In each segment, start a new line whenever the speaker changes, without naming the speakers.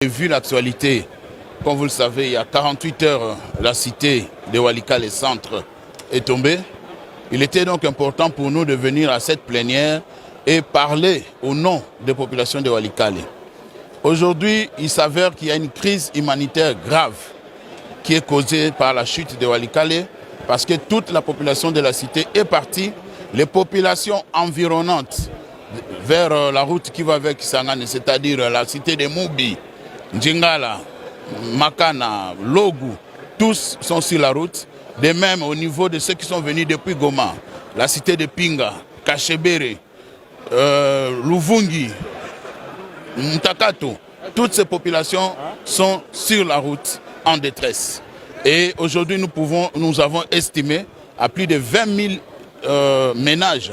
Vu l'actualité, comme vous le savez, il y a 48 heures, la cité de Walikale Centre est tombée. Il était donc important pour nous de venir à cette plénière et parler au nom des populations de Walikale. Aujourd'hui, il s'avère qu'il y a une crise humanitaire grave qui est causée par la chute de Walikale parce que toute la population de la cité est partie. Les populations environnantes vers la route qui va avec Kisangani, c'est-à-dire la cité de Moubi, Njingala, Makana, Logu, tous sont sur la route. De même au niveau de ceux qui sont venus depuis Goma, la cité de Pinga, Kachebere, Luvungi, Mtakato, toutes ces populations sont sur la route en détresse. Et aujourd'hui, nous avons estimé à plus de 20 000 ménages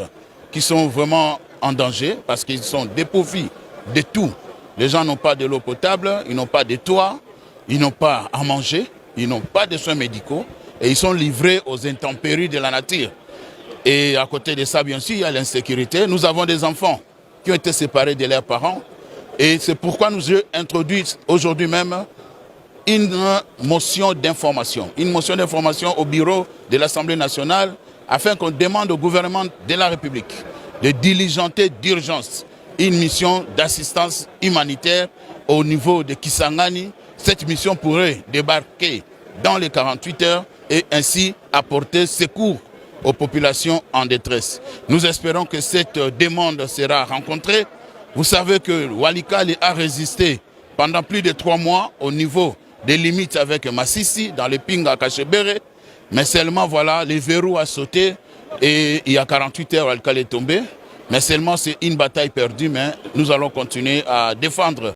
qui sont vraiment en danger parce qu'ils sont dépourvus de tout. Les gens n'ont pas de l'eau potable, ils n'ont pas de toit, ils n'ont pas à manger, ils n'ont pas de soins médicaux et ils sont livrés aux intempéries de la nature. Et à côté de ça, bien sûr, il y a l'insécurité. Nous avons des enfants qui ont été séparés de leurs parents et c'est pourquoi nous avons introduit aujourd'hui même une motion d'information. Une motion d'information au bureau de l'Assemblée nationale afin qu'on demande au gouvernement de la République de diligenter d'urgence une mission d'assistance humanitaire au niveau de Kisangani. Cette mission pourrait débarquer dans les 48 heures et ainsi apporter secours aux populations en détresse. Nous espérons que cette demande sera rencontrée. Vous savez que Walikale a résisté pendant plus de 3 mois au niveau des limites avec Massissi, dans le Pinga Kachebere, mais seulement voilà, les verrous a sauté et il y a 48 heures, Walikale est tombé. Mais seulement c'est une bataille perdue, mais nous allons continuer à défendre